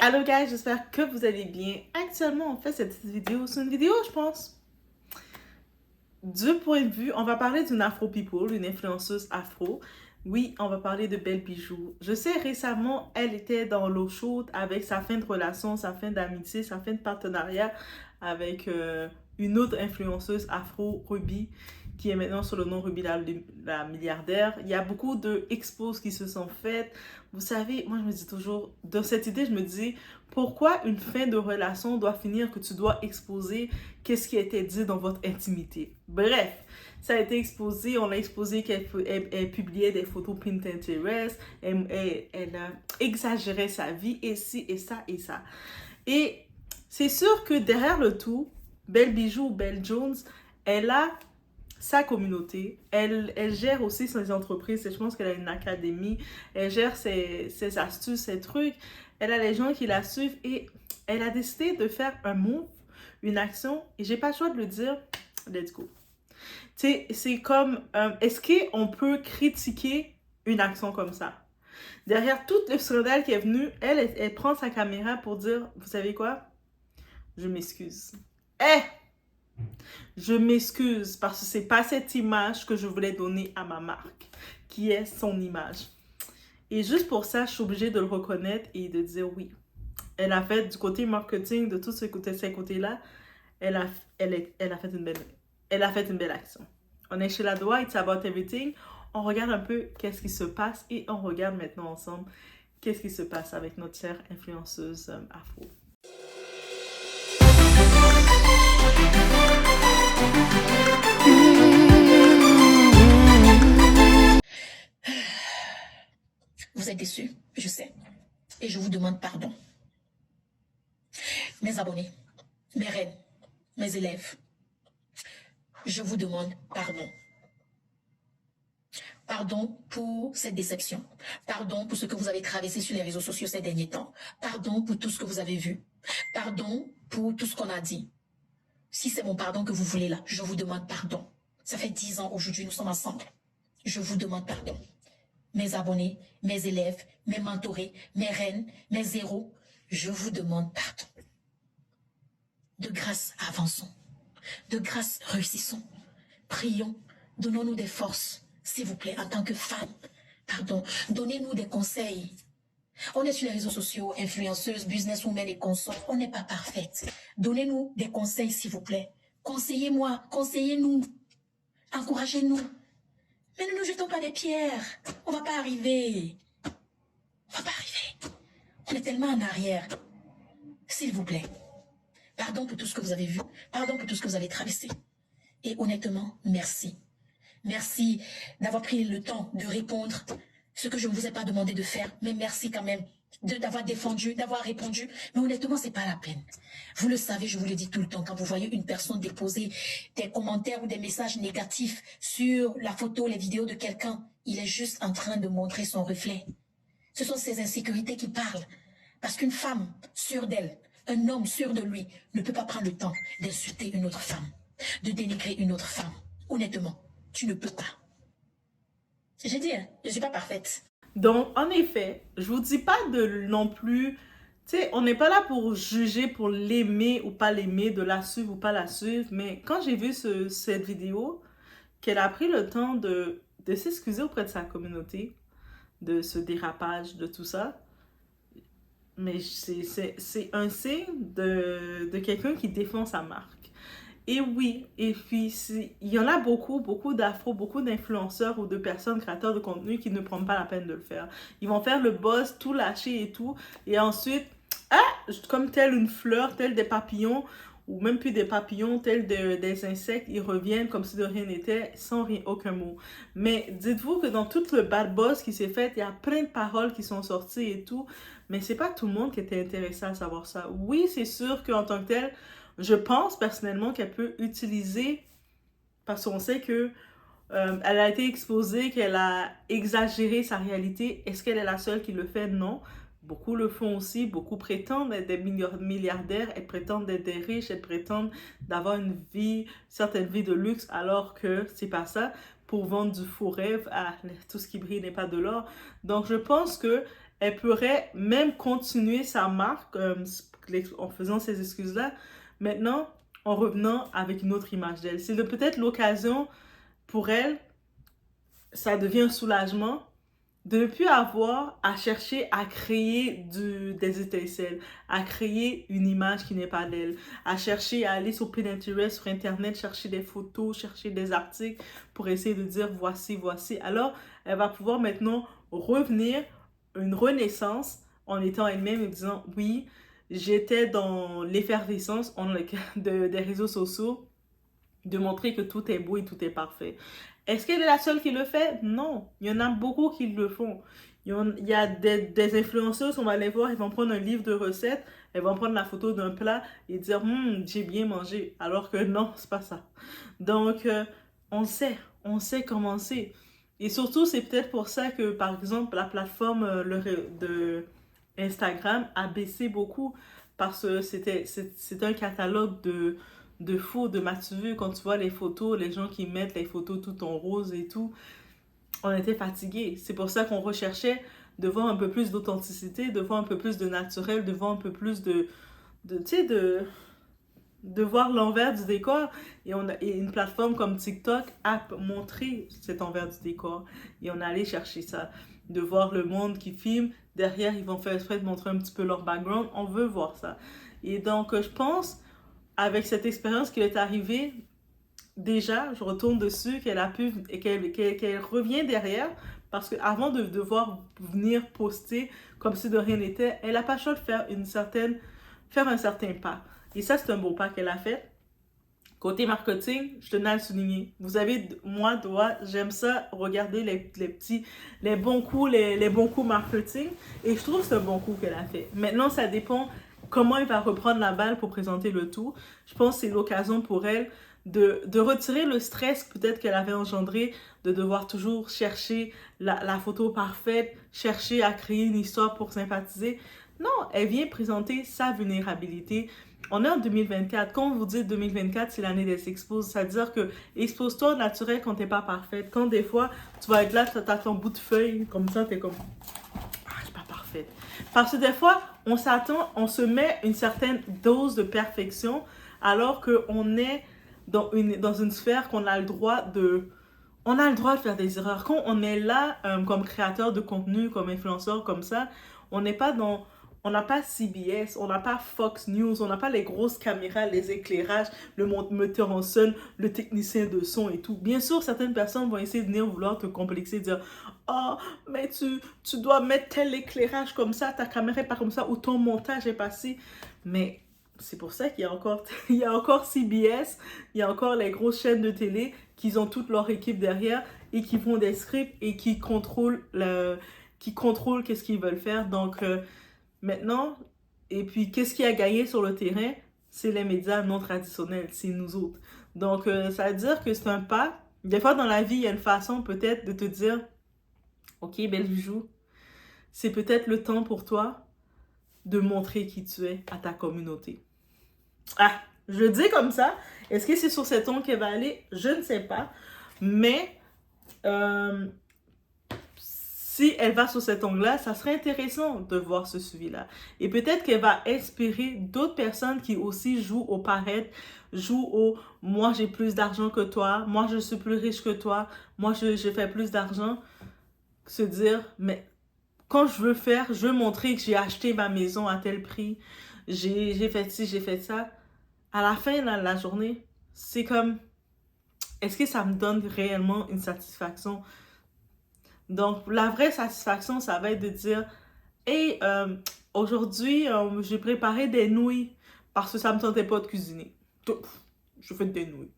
Allô guys, j'espère que vous allez bien. Actuellement, on fait cette petite vidéo. C'est une vidéo, je pense, du point de vue, on va parler d'une Afro People, une influenceuse afro. Oui, on va parler de Belle Bijou. Je sais, récemment, elle était dans l'eau chaude avec sa fin de relation, sa fin d'amitié, sa fin de partenariat avec une autre influenceuse afro, Ruby, qui est maintenant sur le nom Ruby la milliardaire. Il y a beaucoup de expos qui se sont faites. Vous savez, moi je me dis toujours, dans cette idée, je me dis, pourquoi une fin de relation doit finir que tu dois exposer qu'est-ce qui a été dit dans votre intimité? Bref, ça a été exposé, on l'a exposé qu'elle publiait des photos Pinterest, elle a exagéré sa vie, et ci, et ça, et ça. Et c'est sûr que derrière le tout, Belle Bijou, Belle Jones, elle a sa communauté. Elle gère aussi ses entreprises. Je pense qu'elle a une académie. Elle gère ses astuces, ses trucs. Elle a les gens qui la suivent et elle a décidé de faire un move, une action. Et j'ai pas le choix de le dire. Let's go. Tu sais, c'est comme, est-ce qu'on peut critiquer une action comme ça? Derrière tout le scandale qui est venu, elle prend sa caméra pour dire, vous savez quoi? Je m'excuse. Eh! Je m'excuse parce que c'est pas cette image que je voulais donner à ma marque, qui est son image. Et juste pour ça, je suis obligée de le reconnaître et de dire oui. Elle a fait du côté marketing, de tous ces côtés-là, elle a, elle a fait une belle action. On est chez la Doigt, It's About Everything. On regarde un peu qu'est-ce qui se passe et on regarde maintenant ensemble qu'est-ce qui se passe avec notre chère influenceuse afro. Vous êtes déçus, je sais. Et je vous demande pardon. Mes abonnés, mes reines, mes élèves, je vous demande pardon. Pardon pour cette déception. Pardon pour ce que vous avez traversé sur les réseaux sociaux ces derniers temps. Pardon pour tout ce que vous avez vu. Pardon pour tout ce qu'on a dit. Si c'est mon pardon que vous voulez là, je vous demande pardon. Ça fait 10 ans aujourd'hui, nous sommes ensemble. Je vous demande pardon. Mes abonnés, mes élèves, mes mentorés, mes reines, mes héros, je vous demande pardon. De grâce, avançons. De grâce, réussissons. Prions, donnons-nous des forces, s'il vous plaît, en tant que femmes. Pardon, donnez-nous des conseils. On est sur les réseaux sociaux, influenceuses, businesswomen et consorts. On n'est pas parfaite. Donnez-nous des conseils, s'il vous plaît. Conseillez-moi, conseillez-nous. Encouragez-nous. Mais ne nous jetons pas des pierres. On ne va pas arriver. On ne va pas arriver. On est tellement en arrière. S'il vous plaît. Pardon pour tout ce que vous avez vu. Pardon pour tout ce que vous avez traversé. Et honnêtement, merci. Merci d'avoir pris le temps de répondre ce que je ne vous ai pas demandé de faire. Mais merci quand même d'avoir défendu, d'avoir répondu. Mais honnêtement, c'est pas la peine. Vous le savez, je vous le dis tout le temps, quand vous voyez une personne déposer des commentaires ou des messages négatifs sur la photo, les vidéos de quelqu'un, il est juste en train de montrer son reflet. Ce sont ces insécurités qui parlent. Parce qu'une femme sûre d'elle, un homme sûr de lui, ne peut pas prendre le temps d'insulter une autre femme, de dénigrer une autre femme. Honnêtement, tu ne peux pas. J'ai dit, hein, je ne suis pas parfaite. Donc, en effet, je vous dis pas de non plus, tu sais, on n'est pas là pour juger, pour l'aimer ou pas l'aimer, de la suivre ou pas la suivre, mais quand j'ai vu cette vidéo, qu'elle a pris le temps de s'excuser auprès de sa communauté, de ce dérapage, de tout ça, mais c'est un signe de quelqu'un qui défend sa marque. Et oui, et puis il y en a beaucoup d'afro, beaucoup d'influenceurs ou de personnes créateurs de contenu qui ne prennent pas la peine de le faire. Ils vont faire le buzz, tout lâcher et tout, et ensuite, comme telle une fleur, tel des papillons, ou même plus des papillons, tels des insectes, ils reviennent comme si de rien n'était, sans rien, aucun mot. Mais dites-vous que dans tout le bad buzz qui s'est fait, il y a plein de paroles qui sont sorties et tout, mais c'est pas tout le monde qui était intéressé à savoir ça. Oui, c'est sûr qu'en tant que tel, je pense personnellement qu'elle peut utiliser, parce qu'on sait que elle a été exposée, qu'elle a exagéré sa réalité. Est-ce qu'elle est la seule qui le fait? Non. Beaucoup le font aussi, beaucoup prétendent être des milliardaires, elles prétendent être des riches, elles prétendent d'avoir une vie, certaine vie de luxe, alors que c'est pas ça, pour vendre du faux rêve, tout ce qui brille n'est pas de l'or. Donc je pense que elle pourrait même continuer sa marque en faisant ces excuses-là, maintenant en revenant avec une autre image d'elle. C'est peut-être l'occasion pour elle, ça devient un soulagement de ne plus avoir à chercher à créer des étincelles, à créer une image qui n'est pas d'elle, à chercher à aller sur Pinterest, sur Internet, chercher des photos, chercher des articles pour essayer de dire voici, voici. Alors, elle va pouvoir maintenant revenir, une renaissance en étant elle-même et disant oui, j'étais dans l'effervescence des réseaux sociaux, de montrer que tout est beau et tout est parfait. Est-ce qu'elle est la seule qui le fait? Non. Il y en a beaucoup qui le font. Il y a des influenceuses, on va les voir, ils vont prendre un livre de recettes, elles vont prendre la photo d'un plat et dire j'ai bien mangé. Alors que non, c'est pas ça. Donc, on sait comment c'est. Et surtout, c'est peut-être pour ça que, par exemple, la plateforme de Instagram a baissé beaucoup parce que c'est un catalogue de faux, de m'as-tu vu, quand tu vois les photos, les gens qui mettent les photos tout en rose et tout, on était fatigués. C'est pour ça qu'on recherchait de voir un peu plus d'authenticité, de voir un peu plus de naturel, de voir un peu plus tu sais, de voir l'envers du décor. Et une plateforme comme TikTok a montré cet envers du décor. Et on est allé chercher ça. De voir le monde qui filme, derrière, ils vont faire exprès de montrer un petit peu leur background. On veut voir ça. Et donc, je pense avec cette expérience qui est arrivée, déjà, je retourne dessus, qu'elle a pu et qu'elle revient derrière, parce qu'avant de devoir venir poster comme si de rien n'était, elle n'a pas le choix de faire un certain pas. Et ça, c'est un beau pas qu'elle a fait. Côté marketing, je tenais à le souligner. Vous avez, moi, j'aime ça, regarder les bons coups, les bons coups marketing. Et je trouve que c'est un bon coup qu'elle a fait. Maintenant, ça dépend comment elle va reprendre la balle pour présenter le tout. Je pense que c'est l'occasion pour elle de retirer le stress peut-être qu'elle avait engendré, de devoir toujours chercher la photo parfaite, chercher à créer une histoire pour sympathiser. Non, elle vient présenter sa vulnérabilité. On est en 2024. Quand vous dites 2024, c'est l'année des exposes. C'est-à-dire que expose-toi au naturel quand t'es pas parfaite. Quand des fois, tu vas être là, t'as ton bout de feuille, comme ça, t'es comme... Ah, je suis pas parfaite. Parce que des fois, on se met une certaine dose de perfection alors qu'on est dans une sphère qu'on a le droit de... On a le droit de faire des erreurs. Quand on est là comme créateur de contenu, comme influenceur, comme ça, on n'est pas dans... On n'a pas CBS, on n'a pas Fox News, on n'a pas les grosses caméras, les éclairages, le metteur en scène, le technicien de son et tout. Bien sûr, certaines personnes vont essayer de venir vouloir te complexer, dire « Oh, mais tu dois mettre tel éclairage comme ça, ta caméra est pas comme ça, ou ton montage est passé. » Mais c'est pour ça qu'il y a encore, il y a encore CBS, il y a encore les grosses chaînes de télé qui ont toute leur équipe derrière et qui font des scripts et qui contrôlent qu'est-ce qu'ils veulent faire. Donc, maintenant, et puis qu'est-ce qui a gagné sur le terrain? C'est les médias non traditionnels, c'est nous autres. Donc, ça veut dire que c'est un pas. Des fois, dans la vie, il y a une façon peut-être de te dire, OK, belle bijou, c'est peut-être le temps pour toi de montrer qui tu es à ta communauté. Ah, je le dis comme ça. Est-ce que c'est sur cet ton qu'elle va aller? Je ne sais pas. Mais si elle va sur cet angle-là, ça serait intéressant de voir ce suivi-là. Et peut-être qu'elle va inspirer d'autres personnes qui aussi jouent au paraître, jouent au « moi j'ai plus d'argent que toi, moi je suis plus riche que toi, moi je fais plus d'argent ». Se dire « mais quand je veux montrer que j'ai acheté ma maison à tel prix, j'ai fait ci, j'ai fait ça ». À la fin de la journée, c'est comme, est-ce que ça me donne réellement une satisfaction? Donc, la vraie satisfaction, ça va être de dire, hey, aujourd'hui, j'ai préparé des nouilles parce que ça me tentait pas de cuisiner. Je fais des nouilles.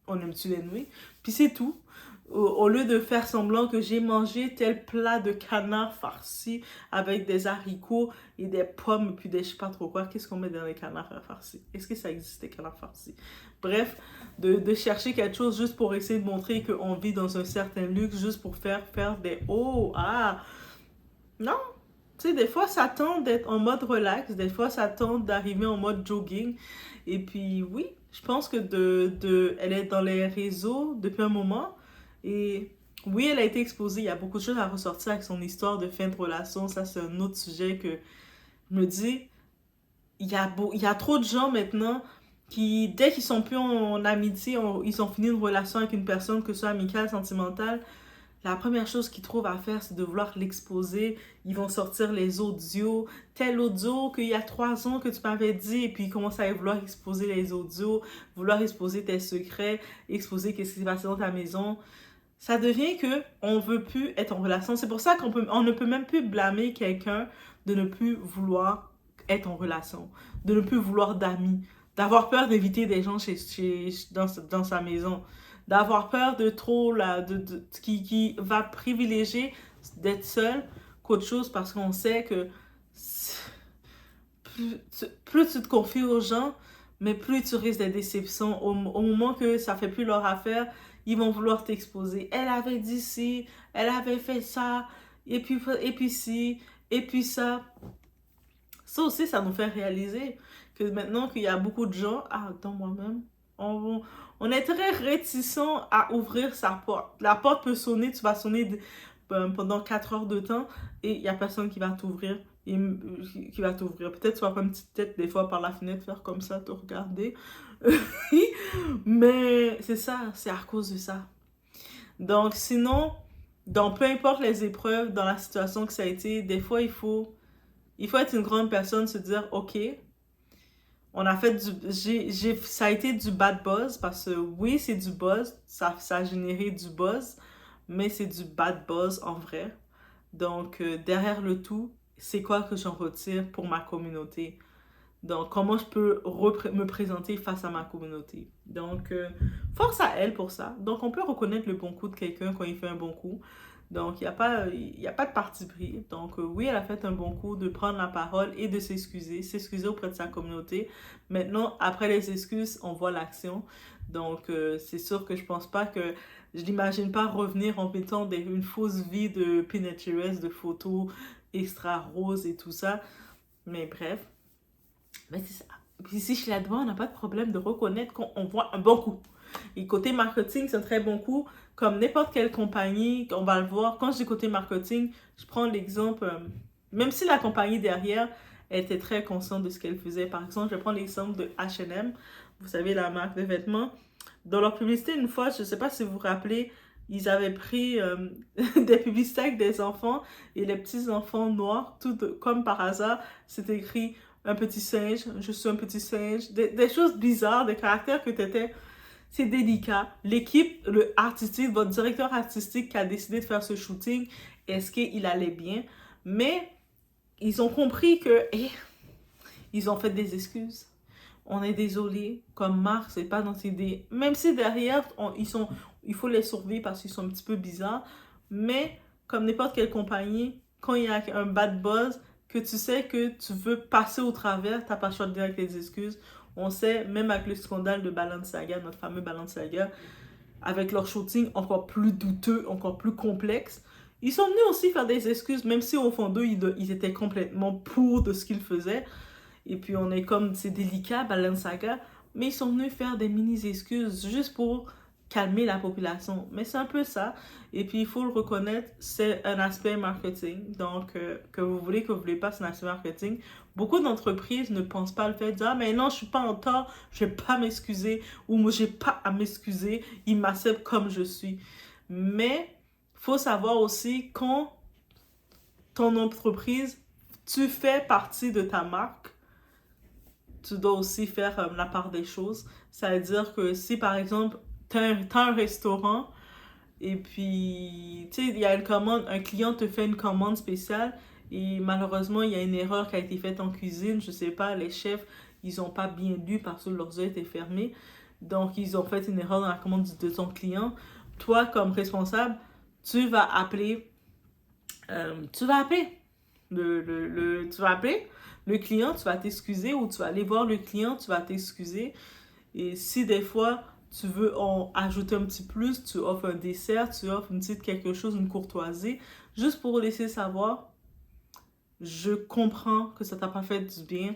On aime-tu les nouilles? Puis c'est tout. Au lieu de faire semblant que j'ai mangé tel plat de canard farci avec des haricots et des pommes, puis des je sais pas trop quoi, qu'est-ce qu'on met dans les canards farcis? Est-ce que ça existe, les canards farcis? Bref, de chercher quelque chose juste pour essayer de montrer qu'on vit dans un certain luxe, juste pour faire des « oh, ah ». Non, tu sais, des fois, ça tente d'être en mode relax, des fois, ça tente d'arriver en mode jogging. Et puis, oui, je pense que elle est dans les réseaux depuis un moment. Et Oui, elle a été exposée. Il y a beaucoup de choses à ressortir avec son histoire de fin de relation. Ça, c'est un autre sujet que je me dis. Il y a trop de gens maintenant qui, dès qu'ils sont plus en amitié, ils ont fini une relation avec une personne, que ce soit amicale, sentimentale, la première chose qu'ils trouvent à faire, c'est de vouloir l'exposer. Ils vont sortir les audios. Tel audio qu'il y a 3 ans que tu m'avais dit, et puis ils commencent à vouloir exposer les audios, vouloir exposer tes secrets, exposer qu'est-ce qui s'est passé dans ta maison. Ça devient que on veut plus être en relation. C'est pour ça on ne peut même plus blâmer quelqu'un de ne plus vouloir être en relation, de ne plus vouloir d'amis, d'avoir peur d'inviter des gens dans sa maison, d'avoir peur de trop, qui va privilégier d'être seul qu'autre chose parce qu'on sait que plus tu te confies aux gens, mais plus tu risques des déceptions. Au moment que ça fait plus leur affaire, ils vont vouloir t'exposer. Elle avait dit ci, elle avait fait ça, et puis ci, et puis ça. Ça aussi, ça nous fait réaliser que maintenant qu'il y a beaucoup de gens, dans moi-même, on, on est très réticent à ouvrir sa porte. La porte peut sonner, tu vas sonner pendant 4 heures de temps et il n'y a personne qui va t'ouvrir. Qui va t'ouvrir. Peut-être tu vas faire une petite tête des fois par la fenêtre, faire comme ça, te regarder. Mais c'est ça, c'est à cause de ça. Donc sinon, dans peu importe les épreuves, dans la situation que ça a été, des fois il faut être une grande personne, se dire, ok, on a fait ça a été du bad buzz parce que oui, c'est du buzz, ça a généré du buzz, mais c'est du bad buzz en vrai. Donc, derrière le tout, c'est quoi que j'en retire pour ma communauté? Donc, comment je peux me présenter face à ma communauté? Donc, force à elle pour ça. Donc, on peut reconnaître le bon coup de quelqu'un quand il fait un bon coup. Donc, il y a pas de parti pris. Donc, oui, elle a fait un bon coup de prendre la parole et de s'excuser auprès de sa communauté. Maintenant, après les excuses, on voit l'action. Donc, c'est sûr que je pense pas que je n'imagine pas revenir en mettant une fausse vie de Pinterest, de photos extra roses et tout ça. Mais bref. Mais c'est ça. Puis ici, chez la douane, on n'a pas de problème de reconnaître qu'on voit un bon coup. Et côté marketing, c'est un très bon coup. Comme n'importe quelle compagnie, on va le voir. Quand je dis côté marketing, je prends l'exemple, même si la compagnie derrière était très consciente de ce qu'elle faisait. Par exemple, je vais prendre l'exemple de H&M. Vous savez, la marque de vêtements. Dans leur publicité, une fois, je ne sais pas si vous vous rappelez, ils avaient pris des publicités avec des enfants et les petits enfants noirs, comme par hasard, c'est écrit un petit singe, je suis un petit singe, des choses bizarres, des caractères que t'étais. C'est délicat. L'équipe, le artistique, votre directeur artistique qui a décidé de faire ce shooting, est-ce qu'il allait bien? Mais ils ont compris que, ils ont fait des excuses. On est désolé, comme marque, c'est pas notre idée. Même si derrière, il faut les surveiller parce qu'ils sont un petit peu bizarres. Mais, comme n'importe quelle compagnie, quand il y a un bad buzz, que tu sais que tu veux passer au travers, t'as pas le choix de dire avec les excuses. On sait, même avec le scandale de Balenciaga, notre fameux Balenciaga, avec leur shooting encore plus douteux, encore plus complexe, ils sont venus aussi faire des excuses, même si au fond d'eux, ils étaient complètement pour de ce qu'ils faisaient. Et puis on est comme, c'est délicat, Balenciaga, mais ils sont venus faire des mini-excuses juste pour calmer la population. Mais c'est un peu ça. Et puis il faut le reconnaître, c'est un aspect marketing. Donc, que vous voulez pas, c'est un aspect marketing. Beaucoup d'entreprises ne pensent pas le fait de dire, ah, mais non, je suis pas en tort, je vais pas m'excuser, ou moi, j'ai pas à m'excuser, ils m'acceptent comme je suis. Mais, faut savoir aussi, quand ton entreprise, tu fais partie de ta marque, tu dois aussi faire la part des choses. Ça veut dire que si, par exemple, t'as un restaurant et puis, tu sais, il y a une commande, un client te fait une commande spéciale et malheureusement, il y a une erreur qui a été faite en cuisine. Je sais pas, les chefs, ils ont pas bien lu parce que leurs yeux étaient fermés. Donc, ils ont fait une erreur dans la commande de ton client. Toi, comme responsable, tu vas appeler, tu vas appeler tu vas appeler le client, tu vas t'excuser ou tu vas aller voir le client, tu vas t'excuser. Et si des fois tu veux en ajouter un petit plus, tu offres un dessert, tu offres une petite quelque chose, une courtoisie, juste pour laisser savoir, je comprends que ça t'a pas fait du bien.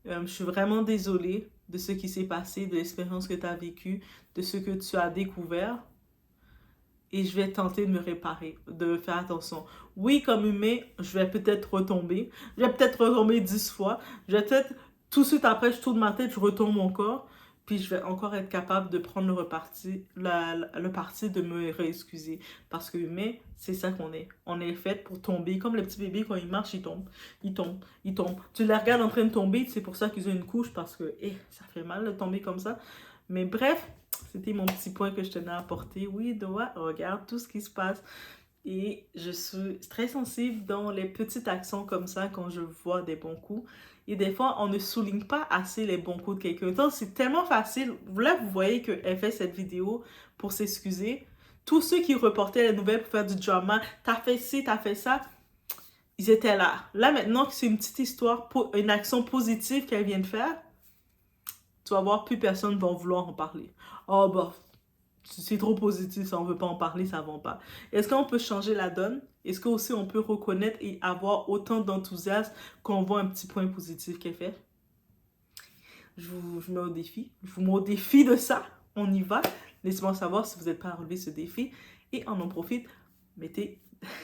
Je suis vraiment désolée de ce qui s'est passé, de l'expérience que tu as vécue, de ce que tu as découvert. et je vais tenter de me réparer, de faire attention. Oui, comme humain, je vais peut-être retomber. Je vais peut-être retomber 10 fois. Je vais peut-être, tout de suite après, je tourne ma tête, je retourne mon corps. Puis je vais encore être capable de prendre le parti de me réexcuser. Parce que humain, c'est ça qu'on est. On est fait pour tomber. Comme le petit bébé, quand il marche, il tombe. Il tombe. Il tombe. Tu les regardes en train de tomber, c'est pour ça qu'ils ont une couche. Parce que ça fait mal de tomber comme ça. Mais bref, c'était mon petit point que je tenais à apporter. Oui, Doa, regarde tout ce qui se passe. Et je suis très sensible dans les petites actions comme ça quand je vois des bons coups. Et des fois, on ne souligne pas assez les bons coups de quelqu'un. Donc, c'est tellement facile. Là, vous voyez qu'elle fait cette vidéo pour s'excuser. Tous ceux qui reportaient les nouvelles pour faire du drama, t'as fait ci, t'as fait ça, ils étaient là. Là, maintenant que c'est une petite histoire, une action positive qu'elle vient de faire, tu vas voir, plus personne va vouloir en parler. Oh, bah, c'est trop positif, ça on veut pas en parler, ça va pas. Est-ce qu'on peut changer la donne? Est-ce qu'aussi on peut reconnaître et avoir autant d'enthousiasme qu'on voit un petit point positif qu'elle fait? Je mets au défi. Je vous mets au défi de ça. On y va. Laissez-moi savoir si vous êtes prêts à relever ce défi. Et on en profite, mettez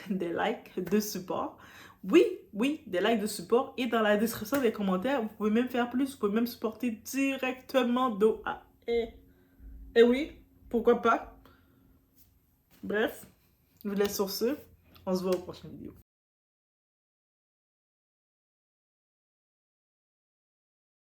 des likes de support. Oui, oui, des likes de support. Et dans la description des commentaires, vous pouvez même faire plus. Vous pouvez même supporter directement Doa. Et oui, pourquoi pas? Bref, je vous laisse sur ce. On se voit aux prochaines vidéos.